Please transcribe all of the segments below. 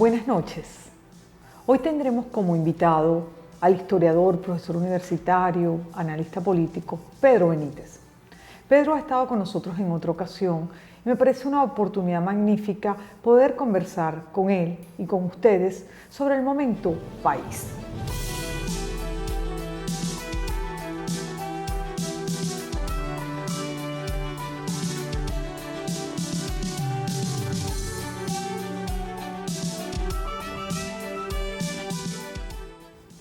Buenas noches. Hoy tendremos como invitado al historiador, profesor universitario, analista político, Pedro Benítez. Pedro ha estado con nosotros en otra ocasión y me parece una oportunidad magnífica poder conversar con él y con ustedes sobre el momento país.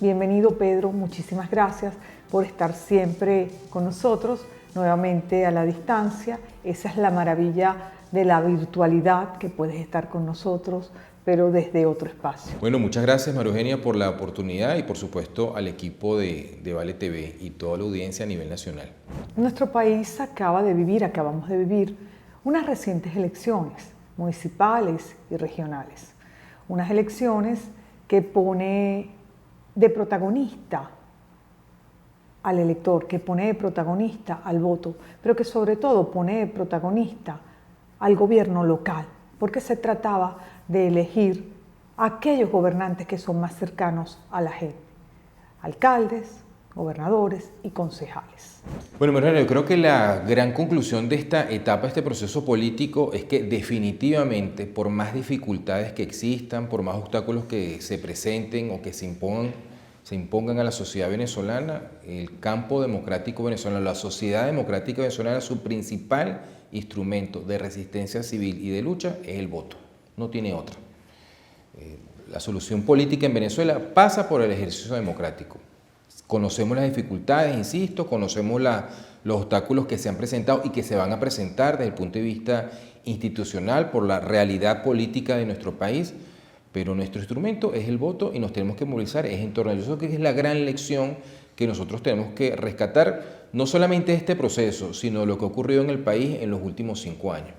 Bienvenido, Pedro, muchísimas gracias por estar siempre con nosotros, nuevamente a la distancia. Esa es la maravilla de la virtualidad, que puedes estar con nosotros, pero desde otro espacio. Bueno, muchas gracias, María Eugenia, por la oportunidad y por supuesto al equipo de Vale TV y toda la audiencia a nivel nacional. Nuestro país acabamos de vivir unas recientes elecciones municipales y regionales. Unas elecciones que pone de protagonista al elector, que pone de protagonista al voto, pero que sobre todo pone de protagonista al gobierno local, porque se trataba de elegir a aquellos gobernantes que son más cercanos a la gente, alcaldes, gobernadores y concejales. Bueno, Mariana, yo creo que la gran conclusión de esta etapa, este proceso político, es que definitivamente, por más dificultades que existan, por más obstáculos que se presenten o que se impongan a la sociedad venezolana, el campo democrático venezolano, la sociedad democrática venezolana, su principal instrumento de resistencia civil y de lucha es el voto, no tiene otra. La solución política en Venezuela pasa por el ejercicio democrático. Conocemos las dificultades, insisto, conocemos los obstáculos que se han presentado y que se van a presentar desde el punto de vista institucional por la realidad política de nuestro país, pero nuestro instrumento es el voto y nos tenemos que movilizar en torno a eso. Yo creo que es la gran lección que nosotros tenemos que rescatar, no solamente de este proceso, sino de lo que ha ocurrido en el país en los últimos 5 años.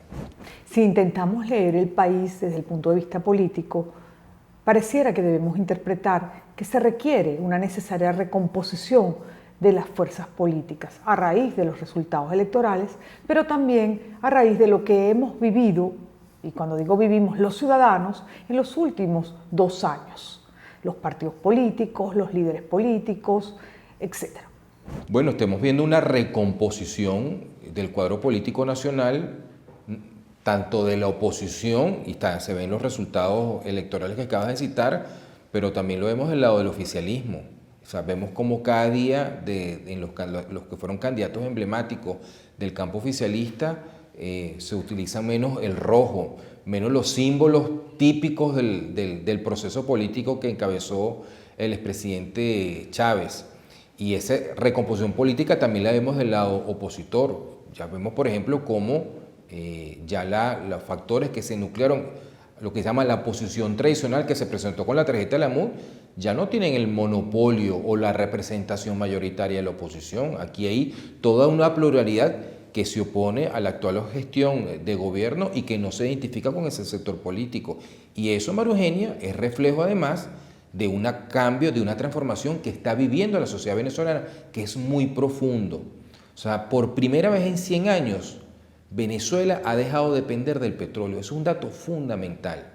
Si intentamos leer el país desde el punto de vista político, pareciera que debemos interpretar que se requiere una necesaria recomposición de las fuerzas políticas a raíz de los resultados electorales, pero también a raíz de lo que hemos vivido, y cuando digo vivimos los ciudadanos, en los últimos 2 años. Los partidos políticos, los líderes políticos, etc. Bueno, estamos viendo una recomposición del cuadro político nacional, tanto de la oposición, y se ven los resultados electorales que acabas de citar, pero también lo vemos del lado del oficialismo. O sea, vemos como cada día en los que fueron candidatos emblemáticos del campo oficialista se utiliza menos el rojo, menos los símbolos típicos del proceso político que encabezó el expresidente Chávez. Y esa recomposición política también la vemos del lado opositor. Ya vemos, por ejemplo, cómo ya los factores que se nuclearon, lo que se llama la posición tradicional que se presentó con la tarjeta de la MUD, ya no tienen el monopolio o la representación mayoritaria de la oposición. Aquí hay toda una pluralidad que se opone a la actual gestión de gobierno y que no se identifica con ese sector político. Y eso, María Eugenia, es reflejo además de un cambio, de una transformación que está viviendo la sociedad venezolana, que es muy profundo. O sea, por primera vez en 100 años, Venezuela ha dejado de depender del petróleo. Es un dato fundamental.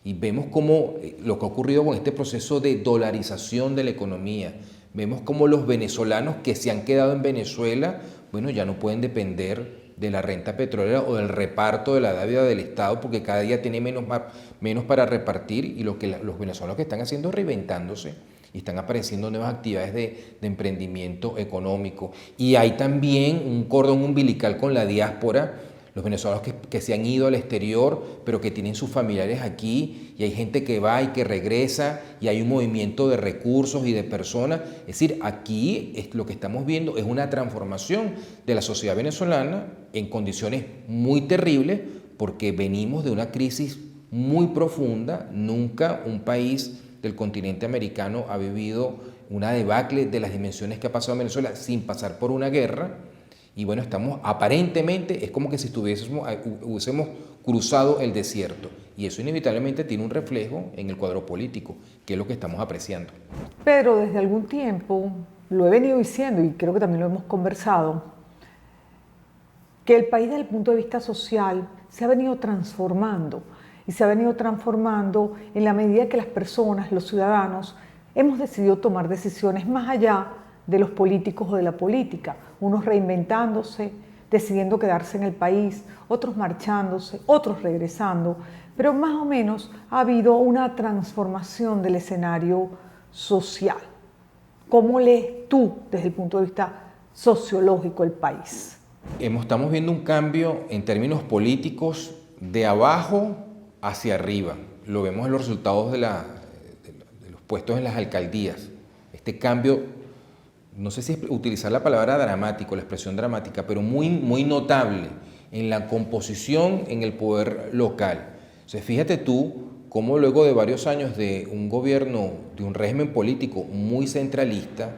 Y vemos cómo lo que ha ocurrido con este proceso de dolarización de la economía, vemos cómo los venezolanos que se han quedado en Venezuela, bueno, ya no pueden depender de la renta petrolera o del reparto de la deuda del Estado, porque cada día tiene menos para repartir, y lo que los venezolanos que están haciendo es reinventándose y están apareciendo nuevas actividades de emprendimiento económico. Y hay también un cordón umbilical con la diáspora, los venezolanos que se han ido al exterior, pero que tienen sus familiares aquí, y hay gente que va y que regresa, y hay un movimiento de recursos y de personas. Es decir, aquí lo que estamos viendo es una transformación de la sociedad venezolana en condiciones muy terribles, porque venimos de una crisis muy profunda. Nunca un país del continente americano ha vivido una debacle de las dimensiones que ha pasado en Venezuela sin pasar por una guerra. Y bueno, aparentemente, es como que si hubiésemos cruzado el desierto. Y eso inevitablemente tiene un reflejo en el cuadro político, que es lo que estamos apreciando. Pero desde algún tiempo, lo he venido diciendo y creo que también lo hemos conversado, que el país desde el punto de vista social se ha venido transformando y se ha venido transformando en la medida que las personas, los ciudadanos, hemos decidido tomar decisiones más allá de los políticos o de la política, unos reinventándose, decidiendo quedarse en el país, otros marchándose, otros regresando, pero más o menos ha habido una transformación del escenario social. ¿Cómo lees tú desde el punto de vista sociológico el país? Estamos viendo un cambio en términos políticos de abajo hacia arriba. Lo vemos en los resultados de los puestos en las alcaldías. Este cambio, no sé si utilizar la palabra dramático, la expresión dramática, pero muy notable en la composición en el poder local. Entonces, fíjate tú cómo luego de varios años de un gobierno, de un régimen político muy centralista,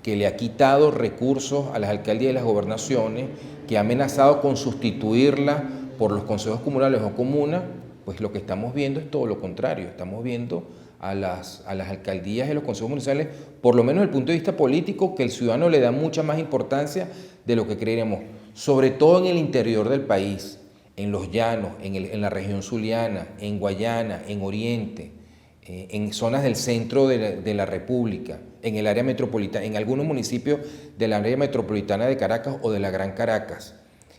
que le ha quitado recursos a las alcaldías y las gobernaciones, que ha amenazado con sustituirlas por los consejos comunales o comunas, pues lo que estamos viendo es todo lo contrario. Estamos viendo a las alcaldías y los consejos municipales, por lo menos desde el punto de vista político, que el ciudadano le da mucha más importancia de lo que creeríamos, sobre todo en el interior del país, en los llanos, en la región zuliana, en Guayana, en Oriente, en zonas del centro de la República, en el área metropolitana, en algunos municipios del área metropolitana de Caracas o de la Gran Caracas.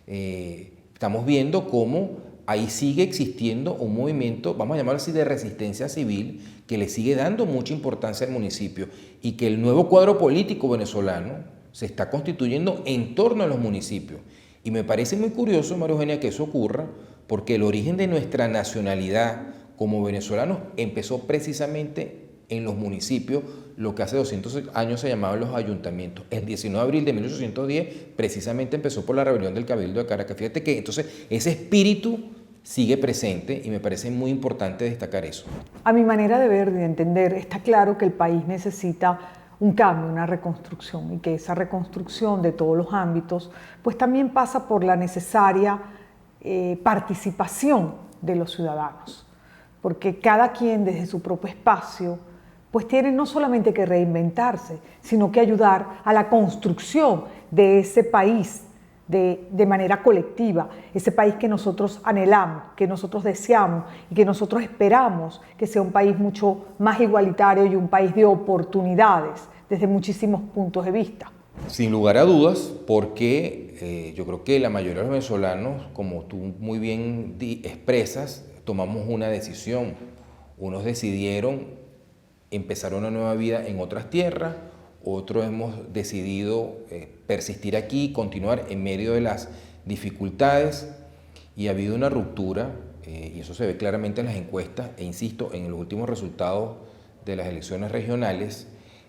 Estamos viendo cómo ahí sigue existiendo un movimiento, vamos a llamarlo así, de resistencia civil, que le sigue dando mucha importancia al municipio y que el nuevo cuadro político venezolano se está constituyendo en torno a los municipios. Y me parece muy curioso, María Eugenia, que eso ocurra, porque el origen de nuestra nacionalidad como venezolanos empezó precisamente en los municipios, lo que hace 200 años se llamaban los ayuntamientos. El 19 de abril de 1810 precisamente empezó por la rebelión del Cabildo de Caracas. Fíjate que entonces ese espíritu sigue presente y me parece muy importante destacar eso. A mi manera de ver y de entender, está claro que el país necesita un cambio, una reconstrucción, y que esa reconstrucción de todos los ámbitos pues también pasa por la necesaria participación de los ciudadanos, porque cada quien desde su propio espacio pues tiene no solamente que reinventarse, sino que ayudar a la construcción de ese país de manera colectiva, ese país que nosotros anhelamos, que nosotros deseamos y que nosotros esperamos que sea un país mucho más igualitario y un país de oportunidades desde muchísimos puntos de vista. Sin lugar a dudas, porque yo creo que la mayoría de los venezolanos, como tú muy bien expresas, tomamos una decisión. Unos decidieron empezar una nueva vida en otras tierras, otros hemos decidido persistir aquí y continuar en medio de las dificultades, y ha habido una ruptura, y eso se ve claramente en las encuestas, e insisto, en los últimos resultados de las elecciones regionales,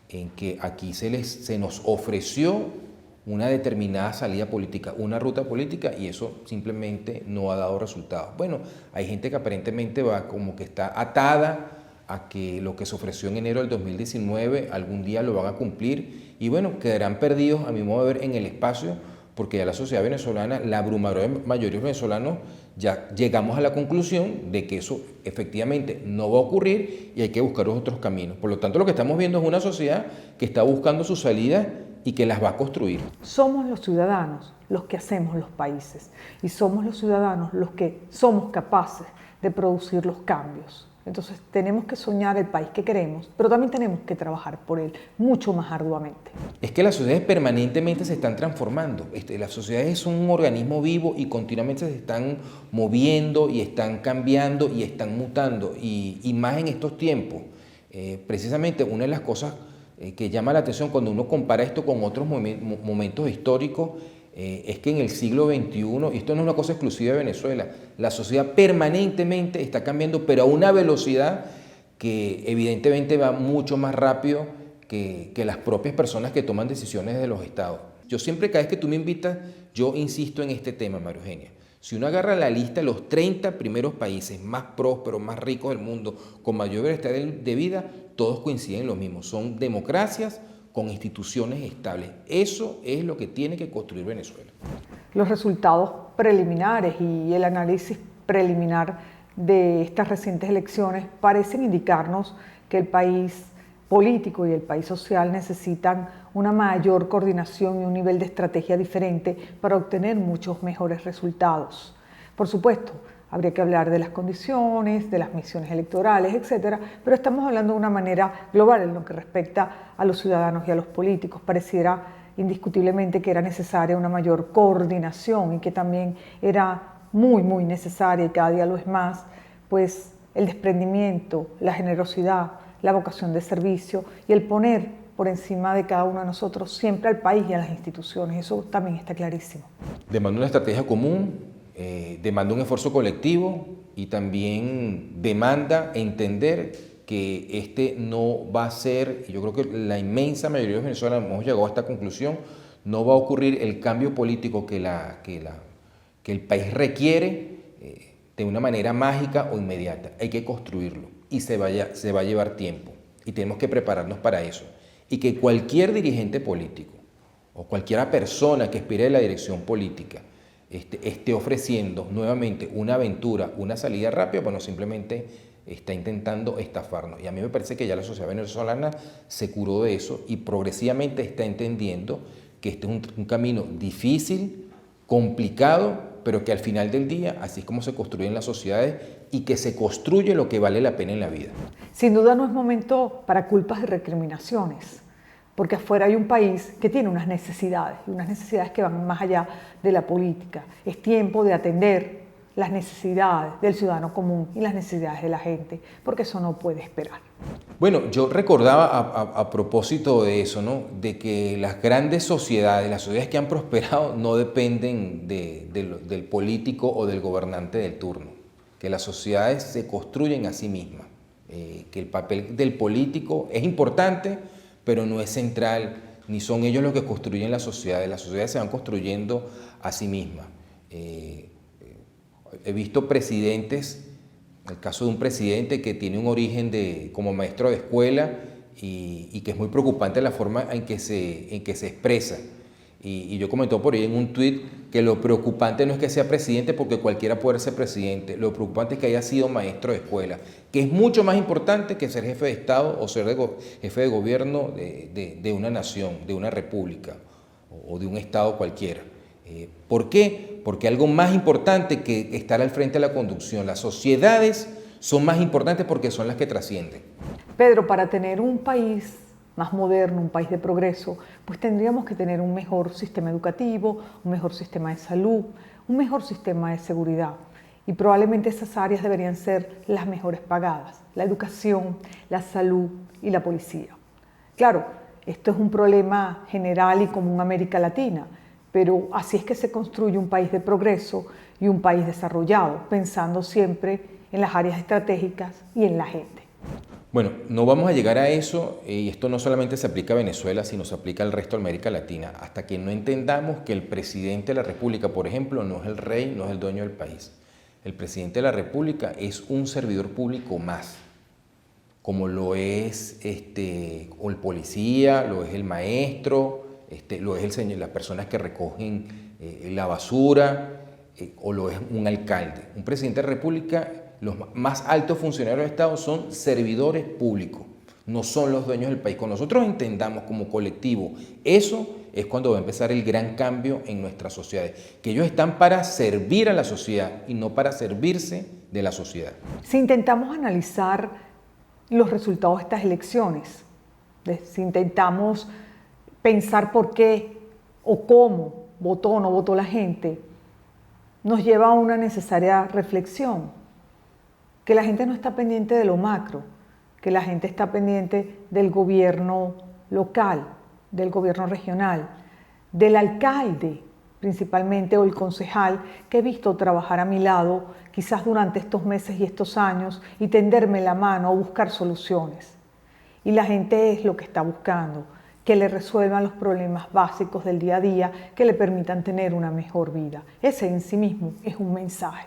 en que aquí se nos ofreció una determinada salida política, una ruta política, y eso simplemente no ha dado resultados. Bueno, hay gente que aparentemente va como que está atada a que lo que se ofreció en enero del 2019 algún día lo van a cumplir, y bueno, quedarán perdidos a mi modo de ver en el espacio, porque ya la sociedad venezolana, la abrumadora mayoría de los venezolanos, ya llegamos a la conclusión de que eso efectivamente no va a ocurrir y hay que buscar otros caminos. Por lo tanto, lo que estamos viendo es una sociedad que está buscando sus salidas y que las va a construir. Somos los ciudadanos los que hacemos los países, y somos los ciudadanos los que somos capaces de producir los cambios. Entonces tenemos que soñar el país que queremos, pero también tenemos que trabajar por él mucho más arduamente. Es que las sociedades permanentemente se están transformando. Las sociedades son un organismo vivo y continuamente se están moviendo y están cambiando y están mutando. Y más en estos tiempos. Precisamente una de las cosas que llama la atención cuando uno compara esto con otros momentos históricos es que en el siglo XXI, y esto no es una cosa exclusiva de Venezuela, la sociedad permanentemente está cambiando, pero a una velocidad que evidentemente va mucho más rápido que las propias personas que toman decisiones de los estados. Yo siempre, cada vez que tú me invitas, yo insisto en este tema, María Eugenia. Si uno agarra la lista de los 30 primeros países más prósperos, más ricos del mundo, con mayor bienestar de vida, todos coinciden en lo mismo. Son democracias con instituciones estables. Eso es lo que tiene que construir Venezuela. Los resultados preliminares y el análisis preliminar de estas recientes elecciones parecen indicarnos que el país político y el país social necesitan una mayor coordinación y un nivel de estrategia diferente para obtener muchos mejores resultados. Por supuesto, Habría que hablar de las condiciones, de las misiones electorales, etcétera, pero estamos hablando de una manera global en lo que respecta a los ciudadanos y a los políticos. Pareciera indiscutiblemente que era necesaria una mayor coordinación y que también era muy necesaria, y cada día lo es más, pues el desprendimiento, la generosidad, la vocación de servicio y el poner por encima de cada uno de nosotros siempre al país y a las instituciones. Eso también está clarísimo. Demanda una estrategia común, demanda un esfuerzo colectivo y también demanda entender que este no va a ser, y yo creo que la inmensa mayoría de los venezolanos hemos llegado a esta conclusión, no va a ocurrir el cambio político que el país requiere de una manera mágica o inmediata. Hay que construirlo y se va a llevar tiempo y tenemos que prepararnos para eso. Y que cualquier dirigente político o cualquier persona que aspire a la dirección política esté ofreciendo nuevamente una aventura, una salida rápida, bueno, simplemente está intentando estafarnos. Y a mí me parece que ya la sociedad venezolana se curó de eso y progresivamente está entendiendo que este es un camino difícil, complicado, pero que al final del día, así es como se construyen las sociedades y que se construye lo que vale la pena en la vida. Sin duda no es momento para culpas y recriminaciones, porque afuera hay un país que tiene unas necesidades que van más allá de la política. Es tiempo de atender las necesidades del ciudadano común y las necesidades de la gente, porque eso no puede esperar. Bueno, yo recordaba a propósito de eso, ¿no? De que las grandes sociedades, las sociedades que han prosperado, no dependen del político o del gobernante del turno, que las sociedades se construyen a sí mismas, que el papel del político es importante, pero no es central, ni son ellos los que construyen las sociedades se van construyendo a sí mismas. He visto presidentes, el caso de un presidente que tiene un origen como maestro de escuela y que es muy preocupante la forma en que se expresa. Y yo comentó por ahí en un tuit que lo preocupante no es que sea presidente porque cualquiera puede ser presidente, lo preocupante es que haya sido maestro de escuela, que es mucho más importante que ser jefe de Estado o ser jefe de gobierno de una nación, de una república o de un Estado cualquiera. ¿Por qué? Porque algo más importante que estar al frente de la conducción, las sociedades son más importantes porque son las que trascienden. Pedro, para tener un país más moderno, un país de progreso, pues tendríamos que tener un mejor sistema educativo, un mejor sistema de salud, un mejor sistema de seguridad. Y probablemente esas áreas deberían ser las mejores pagadas: la educación, la salud y la policía. Claro, esto es un problema general y común en América Latina, pero así es que se construye un país de progreso y un país desarrollado, pensando siempre en las áreas estratégicas y en la gente. Bueno, no vamos a llegar a eso, y esto no solamente se aplica a Venezuela, sino se aplica al resto de América Latina, hasta que no entendamos que el presidente de la República, por ejemplo, no es el rey, no es el dueño del país. El presidente de la República es un servidor público más, como lo es o el policía, lo es el maestro, lo es las personas que recogen la basura, o lo es un alcalde. Un presidente de la República, los más altos funcionarios del Estado son servidores públicos, no son los dueños del país. Cuando nosotros entendamos como colectivo eso, es cuando va a empezar el gran cambio en nuestras sociedades, que ellos están para servir a la sociedad y no para servirse de la sociedad. Si intentamos analizar los resultados de estas elecciones, si intentamos pensar por qué o cómo votó o no votó la gente, nos lleva a una necesaria reflexión, que la gente no está pendiente de lo macro, que la gente está pendiente del gobierno local, del gobierno regional, del alcalde principalmente o el concejal que he visto trabajar a mi lado quizás durante estos meses y estos años y tenderme la mano a buscar soluciones. Y la gente es lo que está buscando, que le resuelvan los problemas básicos del día a día, que le permitan tener una mejor vida. Ese en sí mismo es un mensaje.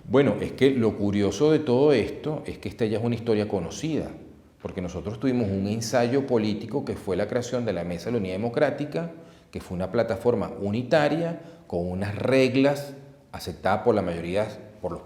Bueno, es que lo curioso de todo esto es que esta ya es una historia conocida, porque nosotros tuvimos un ensayo político que fue la creación de la Mesa de la Unidad Democrática, que fue una plataforma unitaria con unas reglas aceptadas por la mayoría, por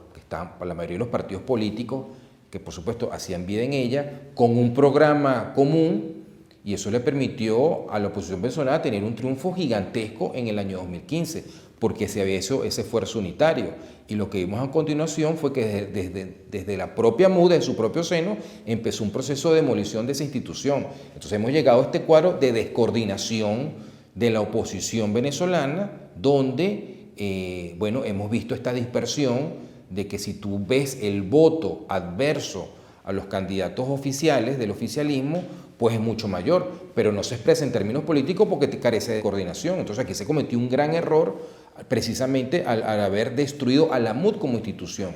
la mayoría de los partidos políticos, que por supuesto hacían vida en ella, con un programa común. Y eso le permitió a la oposición venezolana tener un triunfo gigantesco en el año 2015, porque se había hecho ese esfuerzo unitario. Y lo que vimos a continuación fue que desde la propia MUD, desde su propio seno, empezó un proceso de demolición de esa institución. Entonces hemos llegado a este cuadro de descoordinación de la oposición venezolana, donde, bueno, hemos visto esta dispersión de que si tú ves el voto adverso a los candidatos oficiales del oficialismo, pues es mucho mayor, pero no se expresa en términos políticos porque te carece de coordinación. Entonces aquí se cometió un gran error precisamente al haber destruido a la MUD como institución.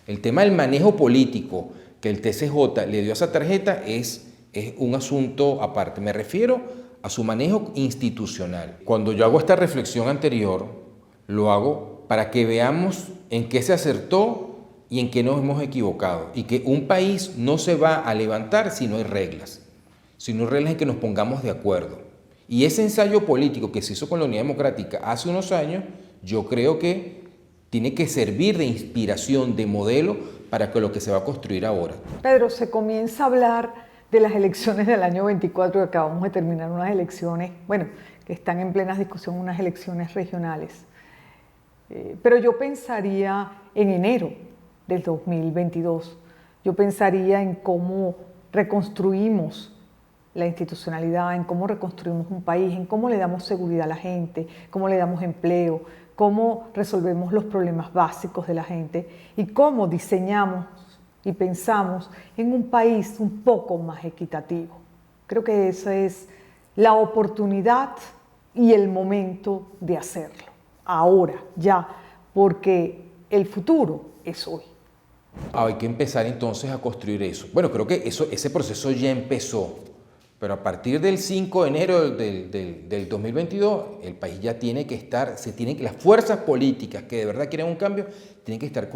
El tema del manejo político que el TCJ le dio a esa tarjeta es un asunto aparte. Me refiero a su manejo institucional. Cuando yo hago esta reflexión anterior, lo hago para que veamos en qué se acertó y en qué nos hemos equivocado. Y que un país no se va a levantar si no hay reglas. Si no hay reglas en que nos pongamos de acuerdo. Y ese ensayo político que se hizo con la Unidad Democrática hace unos años, yo creo que tiene que servir de inspiración, de modelo para que lo que se va a construir ahora. Pedro, se comienza a hablar de las elecciones del año 24, que acabamos de terminar unas elecciones, bueno, que están en plena discusión, unas elecciones regionales. Pero yo pensaría en enero del 2022, yo pensaría en cómo reconstruimos la institucionalidad, en cómo reconstruimos un país, en cómo le damos seguridad a la gente, cómo le damos empleo, cómo resolvemos los problemas básicos de la gente y cómo diseñamos y pensamos en un país un poco más equitativo. Creo que esa es la oportunidad y el momento de hacerlo, ahora, ya, porque el futuro es hoy. Hay que empezar entonces a construir eso. Bueno, creo que ese proceso ya empezó. Pero a partir del 5 de enero del 2022, el país ya tiene que estar, las fuerzas políticas que de verdad quieren un cambio, tienen que estar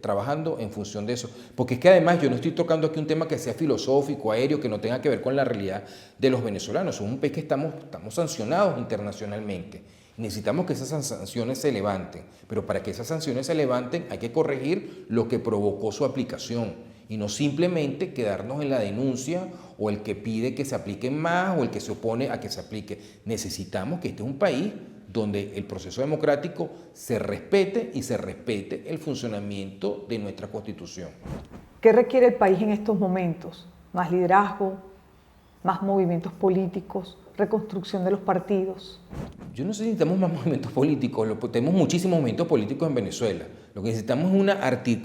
trabajando en función de eso. Porque es que además yo no estoy tocando aquí un tema que sea filosófico, aéreo, que no tenga que ver con la realidad de los venezolanos. Somos un país que estamos sancionados internacionalmente. Necesitamos que esas sanciones se levanten. Pero para que esas sanciones se levanten hay que corregir lo que provocó su aplicación. Y no simplemente quedarnos en la denuncia o el que pide que se apliquen más o el que se opone a que se aplique. Necesitamos que este es un país donde el proceso democrático se respete y se respete el funcionamiento de nuestra Constitución. ¿Qué requiere el país en estos momentos? Más liderazgo, más movimientos políticos, reconstrucción de los partidos. Yo no sé si necesitamos más movimientos políticos, tenemos muchísimos movimientos políticos en Venezuela. Lo que necesitamos es una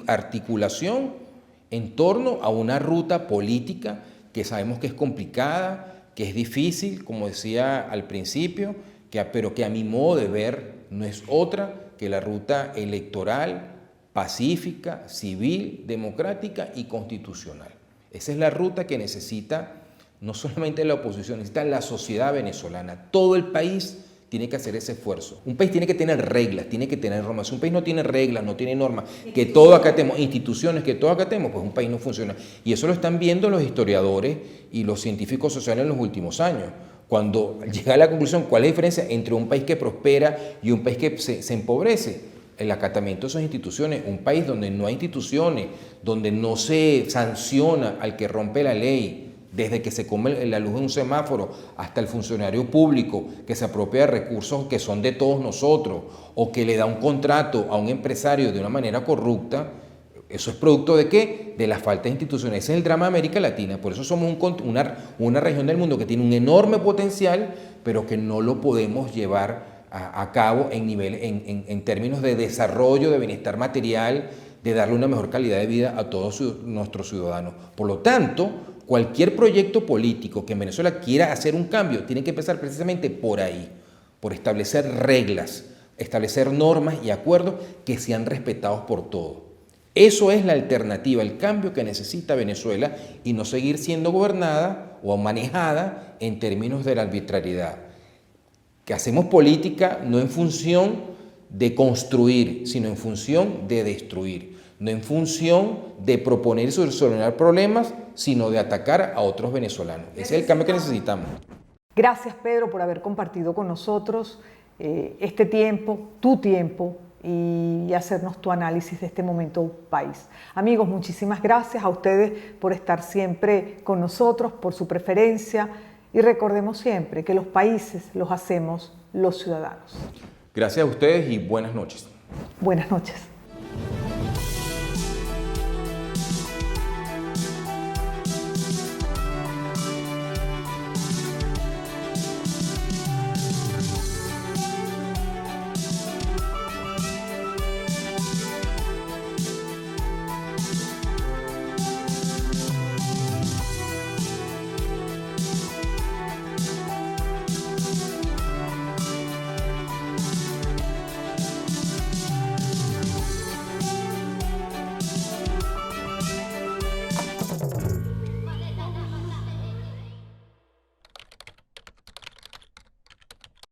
articulación en torno a una ruta política que sabemos que es complicada, que es difícil, como decía al principio, pero que a mi modo de ver no es otra que la ruta electoral, pacífica, civil, democrática y constitucional. Esa es la ruta que necesita no solamente la oposición, necesita la sociedad venezolana, todo el país tiene que hacer ese esfuerzo. Un país tiene que tener reglas, tiene que tener normas. Si un país no tiene reglas, no tiene normas, que todos acatemos, instituciones que todos acatemos, pues un país no funciona. Y eso lo están viendo los historiadores y los científicos sociales en los últimos años. Cuando llega a la conclusión, ¿cuál es la diferencia entre un país que prospera y un país que se empobrece? El acatamiento de esas instituciones. Un país donde no hay instituciones, donde no se sanciona al que rompe la ley, desde que se come la luz de un semáforo hasta el funcionario público que se apropia de recursos que son de todos nosotros o que le da un contrato a un empresario de una manera corrupta, ¿eso es producto de qué? De la falta de instituciones. Ese es el drama de América Latina. Por eso somos una región del mundo que tiene un enorme potencial, pero que no lo podemos llevar a cabo en términos de desarrollo, de bienestar material, de darle una mejor calidad de vida a todos nuestros ciudadanos. Por lo tanto, cualquier proyecto político que en Venezuela quiera hacer un cambio tiene que empezar precisamente por ahí, por establecer reglas, establecer normas y acuerdos que sean respetados por todos. Eso es la alternativa, el cambio que necesita Venezuela y no seguir siendo gobernada o manejada en términos de la arbitrariedad. Que hacemos política no en función de construir, sino en función de destruir. No en función de proponer y solucionar problemas, sino de atacar a otros venezolanos. Ese es el cambio que necesitamos. Gracias, Pedro, por haber compartido con nosotros este tiempo, tu tiempo, y hacernos tu análisis de este momento país. Amigos, muchísimas gracias a ustedes por estar siempre con nosotros, por su preferencia, y recordemos siempre que los países los hacemos los ciudadanos. Gracias a ustedes y buenas noches. Buenas noches.